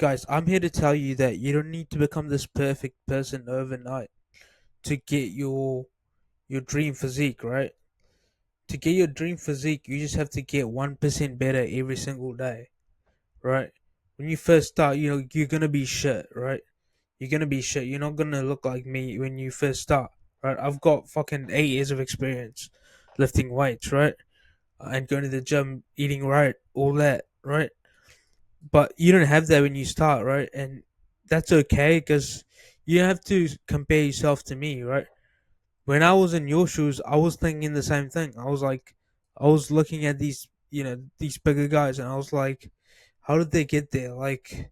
Guys, I'm here to tell you that you don't need to become this perfect person overnight to get your dream physique, right? To get your dream physique, you just have to get 1% better every single day, right? When you first start, you're gonna be shit, right? You're gonna be shit. You're not gonna look like me when you first start, right? I've got fucking 8 years of experience lifting weights, right? And going to the gym, eating right, all that, right? But you don't have that when you start, right? And that's okay because you don't have to compare yourself to me, right? When I was in your shoes, I was thinking the same thing. I was looking at these bigger guys, and I was like, how did they get there? Like,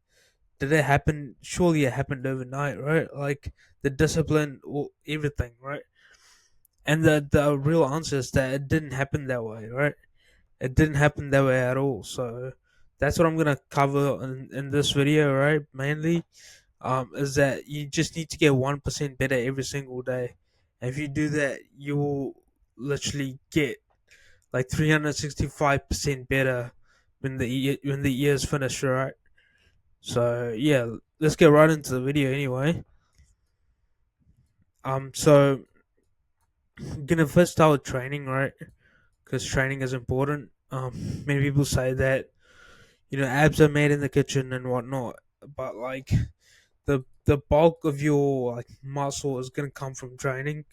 did it happen? Surely it happened overnight, right? Like the discipline, or everything, right? And the real answer is that it didn't happen that way, right? It didn't happen that way at all. So that's what I'm gonna cover in this video, right? Mainly, is that you just need to get 1% better every single day. And if you do that, you will literally get like 365% better when the year's finished, right? So yeah, let's get right into the video anyway. So I'm gonna first start with training, right? Because training is important. Many people say that abs are made in the kitchen and whatnot, but like the bulk of your like muscle is gonna come from training,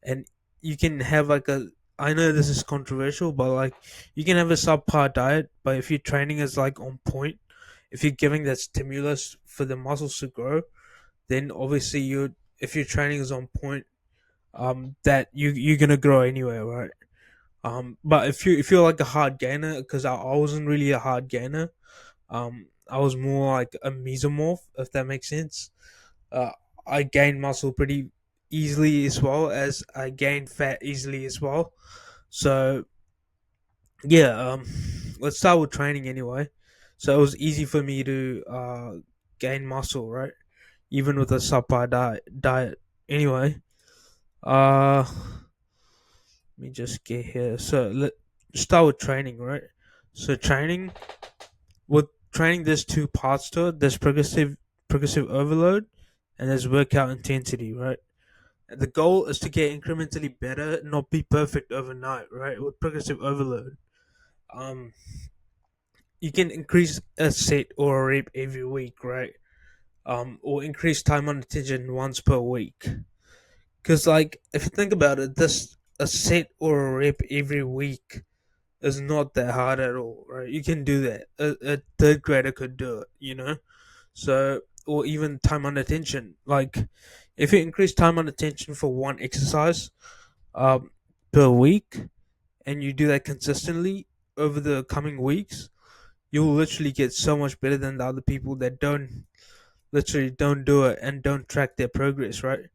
and you can have like a. I know this is controversial, but like you can have a subpar diet, but if your training is like on point, if you're giving that stimulus for the muscles to grow, then obviously you if your training is on point, that you're gonna grow anyway, right? But if you're like a hard gainer, because I wasn't really a hard gainer. I was more like a mesomorph, if that makes sense. Uh, I gained muscle pretty easily as well as I gained fat easily as well. So yeah, let's start with training anyway. So it was easy for me to gain muscle, right? Even with a subpar diet. Anyway, let me just get here. So let's start with training, right? So with training, there's two parts to it. There's progressive overload, and there's workout intensity, right? And the goal is to get incrementally better, not be perfect overnight, right? With progressive overload, um, you can increase a set or a rep every week, right? Or increase time on attention once per week. Because, like, if you think about it, this a set or a rep every week is not that hard at all, right? You can do that. A third grader could do it. So, or even time on attention. Like, if you increase time on attention for one exercise um, per week, and you do that consistently over the coming weeks, you'll literally get so much better than the other people that don't do it and don't track their progress, right?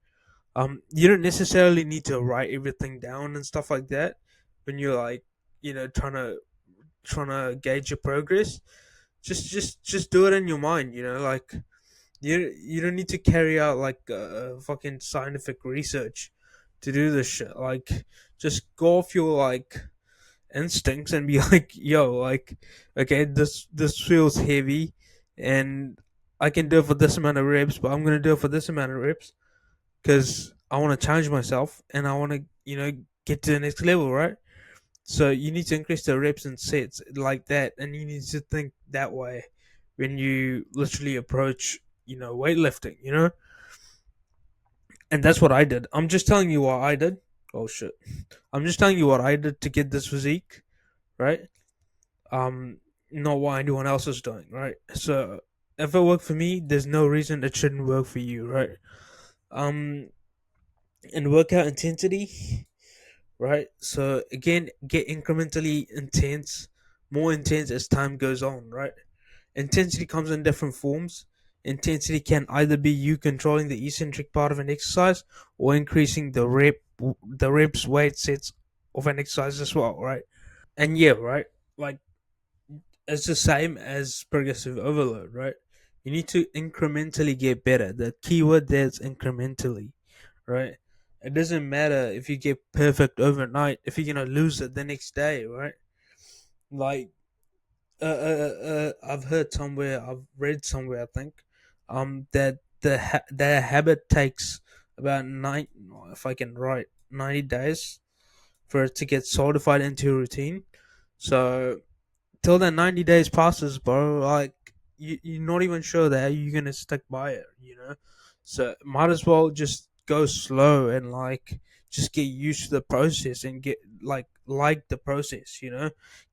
You don't necessarily need to write everything down and stuff like that when you're like, trying to gauge your progress. Just do it in your mind, like you don't need to carry out like fucking scientific research to do this shit. Like, just go off your like instincts and be like, yo, like, okay, this feels heavy, and I can do it for this amount of reps, but I'm gonna do it for this amount of reps because I want to challenge myself and I want to get to the next level, right? So you need to increase the reps and sets like that, and you need to think that way when you literally approach weightlifting, and that's what I did. I'm just telling you what I did. Oh shit! I'm just telling you what I did to get this physique, right? Um, Not what anyone else is doing, right? So if it worked for me, there's no reason it shouldn't work for you, right? Um, and workout intensity, right? So again, get incrementally intense, more intense as time goes on, right? Intensity comes in different forms. Intensity can either be you controlling the eccentric part of an exercise or increasing the reps, weight sets of an exercise as well, right? And yeah, right, like it's the same as progressive overload, right? You need to incrementally get better. The keyword there is incrementally, right? It doesn't matter if you get perfect overnight if you're gonna lose it the next day, right? Like, I've heard somewhere, I've read somewhere, I think, that the habit takes about nine, if I can write, 90 days for it to get solidified into a routine. So till that 90 days passes, bro, like you're not even sure that you're gonna stick by it, you know. So might as well just go slow and like just get used to the process and get like the process, you know.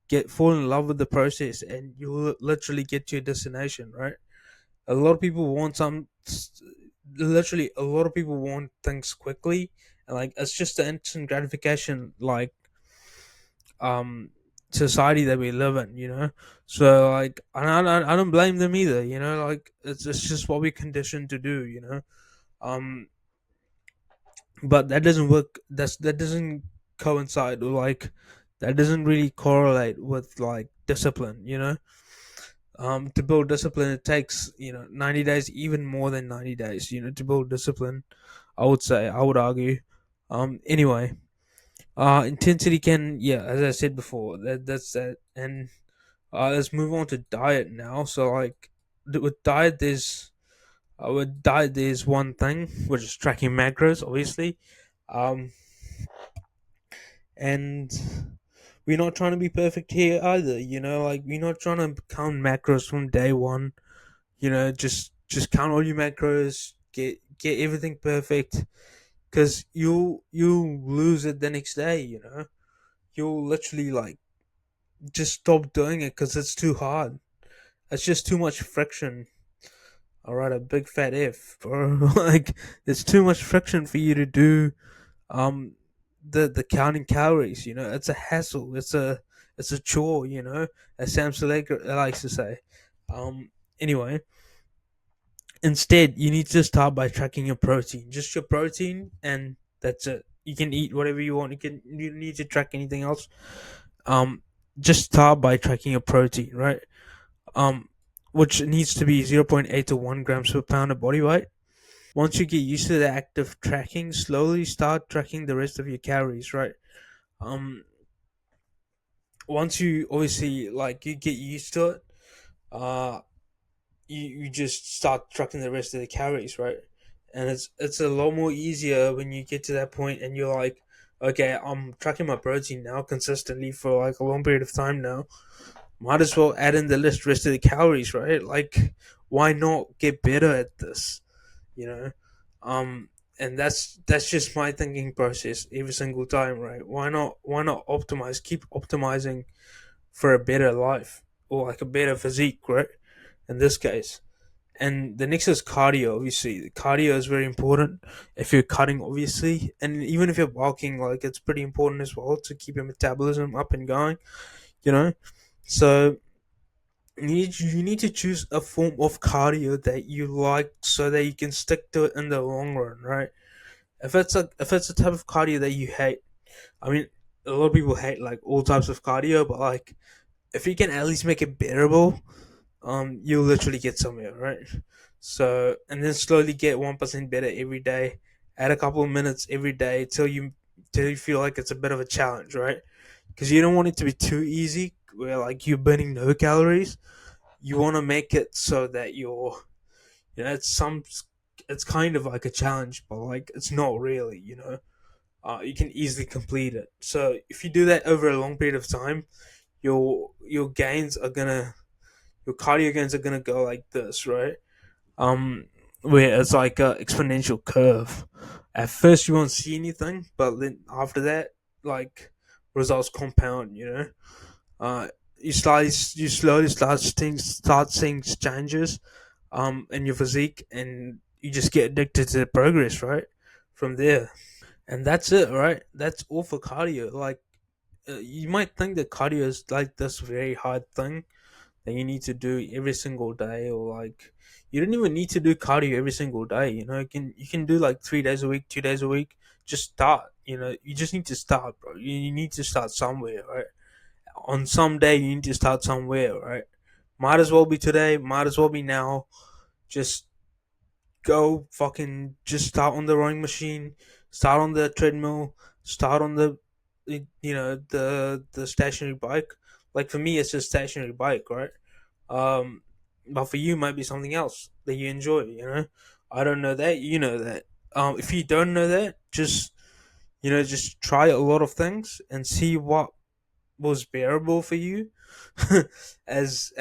Get fall in love with the process, and you'll literally get to your destination, right? A lot of people want literally a lot of people want things quickly, and like it's just the instant gratification, like um society that we live in, you know. So like I don't blame them either, you know. Like it's just what we're conditioned to do, you know. um but that doesn't work. That doesn't coincide, or like that doesn't really correlate with like discipline, you know. To build discipline, it takes, you know, 90 days, even more than 90 days, you know, to build discipline. I would say, I would argue. Anyway, intensity can, yeah, as I said before, that's that. And let's move on to diet now. So like with diet, there's one thing, which is tracking macros, obviously. um and we're not trying to be perfect here either, you know. Like we're not trying to count macros from day one, you know. Just count all your macros, get everything perfect, because you'll lose it the next day, you know. You'll literally like just stop doing it because it's too hard. It's just too much friction. All right, a big fat F, bro. Like, there's too much friction for you to do um the counting calories. You know, it's a hassle. It's a chore. You know, as Sam Selleck likes to say. Anyway, instead, you need to start by tracking your protein, just your protein, and that's it. You can eat whatever you want. You don't need to track anything else. Um, just start by tracking your protein, right? Um, which needs to be 0.8 to 1 grams per pound of body weight. Once you get used to the act of tracking, slowly start tracking the rest of your calories, right? Um, once you obviously like you get used to it, uh, you just start tracking the rest of the calories, right? And it's a lot more easier when you get to that point and you're like, okay, I'm tracking my protein now consistently for like a long period of time now. Might as well add in the rest of the calories, right? Like, why not get better at this? You know, um, and that's just my thinking process every single time, right? Why not optimize? Keep optimizing for a better life, or like a better physique, right? In this case. And the next is cardio. Obviously, cardio is very important if you're cutting, obviously, and even if you're bulking, like it's pretty important as well to keep your metabolism up and going. You know, so you need to choose a form of cardio that you like so that you can stick to it in the long run, right? If it's a type of cardio that you hate, I mean, a lot of people hate like all types of cardio, but like if you can at least make it bearable, you'll literally get somewhere, right? So and then slowly get 1% better every day. Add a couple of minutes every day till you feel like it's a bit of a challenge, right? Because you don't want it to be too easy, where like you're burning no calories. You want to make it so that you know, it's kind of like a challenge, but like it's not really, you know. You can easily complete it. So if you do that over a long period of time, your gains are gonna your cardio gains are gonna go like this, right? um where it's like a exponential curve. At first you won't see anything, but then after that, like, results compound, you know. uh you slowly start seeing changes in your physique, and you just get addicted to the progress, right, from there. And that's it, right? That's all for cardio. Like, you might think that cardio is like this very hard thing that you need to do every single day, or like you don't even need to do cardio every single day. You know, you can do like 3 days a week, 2 days a week. Just start. You know, you just need to start, bro. You need to start somewhere, right? On some day you need to start somewhere, right? Might as well be today, might as well be now. Just go fucking just start on the rowing machine, start on the treadmill, start on the stationary bike. Like for me, it's just stationary bike, right? Um, but for you, might be something else that you enjoy. I don't know that. You know that. If you don't know that, just try a lot of things and see what was bearable for you. As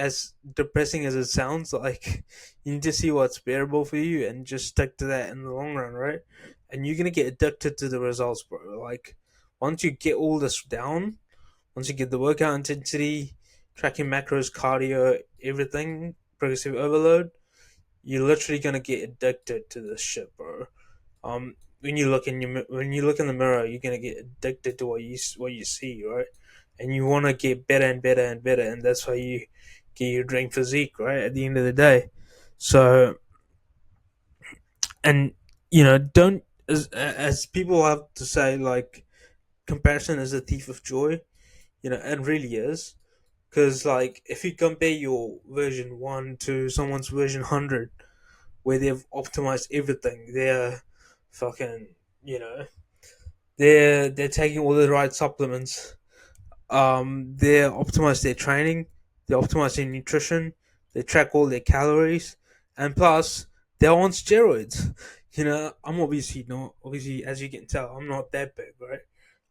depressing as it sounds, like you need to see what's bearable for you and just stick to that in the long run, right? And you're gonna get addicted to the results, bro. Like once you get all this down, once you get the workout intensity, tracking macros, cardio, everything, progressive overload, you're literally gonna get addicted to this shit, bro. When you look in the mirror, you're gonna get addicted to what you see, right? And you want to get better and better and better, and that's why you get your dream physique, right? At the end of the day, so and don't as people have to say, like comparison is a thief of joy. It really is. Because, like, if you compare your version 1 to someone's version 100, where they've optimized everything, they're fucking, you know, they're taking all the right supplements, they optimize their training, they optimize their nutrition, they track all their calories, and plus they're on steroids. I'm obviously, as you can tell, I'm not that big, right?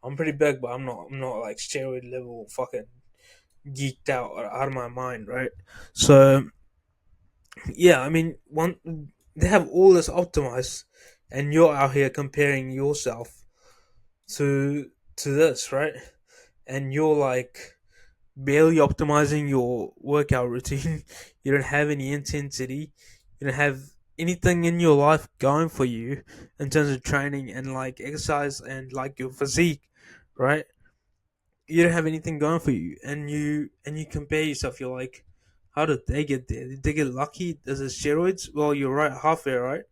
I'm pretty big, but I'm not like steroid level fucking geeked out or out of my mind, right? So yeah, I mean, one they have all this optimized, and you're out here comparing yourself to this, right? And you're like barely optimizing your workout routine. You don't have any intensity. You don't have anything in your life going for you in terms of training and like exercise and like your physique, right? You don't have anything going for you, and you compare yourself. You're like, how did they get there? Did they get lucky? Is it steroids? Well, you're right, halfway right,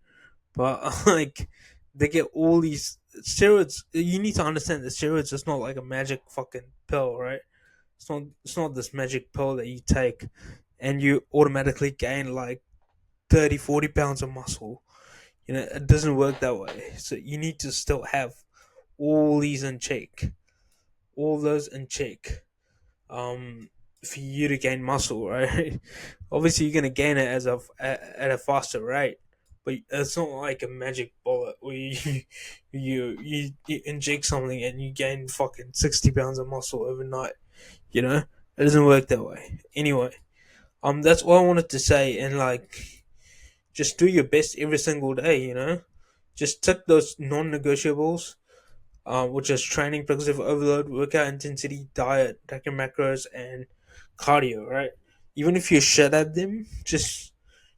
but like they get all these steroids. You need to understand that steroids is not like a magic fucking pill, right? It's not this magic pill that you take and you automatically gain like 30, 40 pounds of muscle. It doesn't work that way. So you need to still have all these in check, all those in check, for you to gain muscle, right? Obviously, you're gonna gain it at a faster rate, but it's not like a magic bullet where you inject something and you gain fucking 60 pounds of muscle overnight. It doesn't work that way. Anyway, that's all I wanted to say, and like, just do your best every single day. Just tick those non-negotiables, which is training, progressive overload, workout intensity, diet, tracking macros, and cardio. Right? Even if you're shit at them, just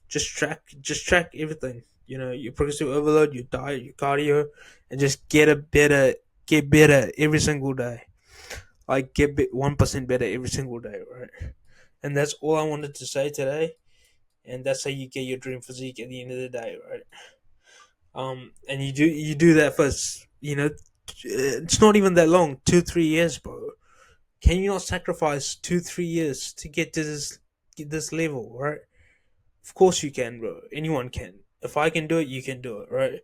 track everything. Your progressive overload, your diet, your cardio, and just get better every single day. Like get 1% better every single day, right? And that's all I wanted to say today. And that's how you get your dream physique at the end of the day, right? And you do that first. It's not even that long, 2 3 years, bro. Can you not sacrifice 2 3 years to get this level, right? Of course you can, bro. Anyone can. If I can do it, you can do it, right?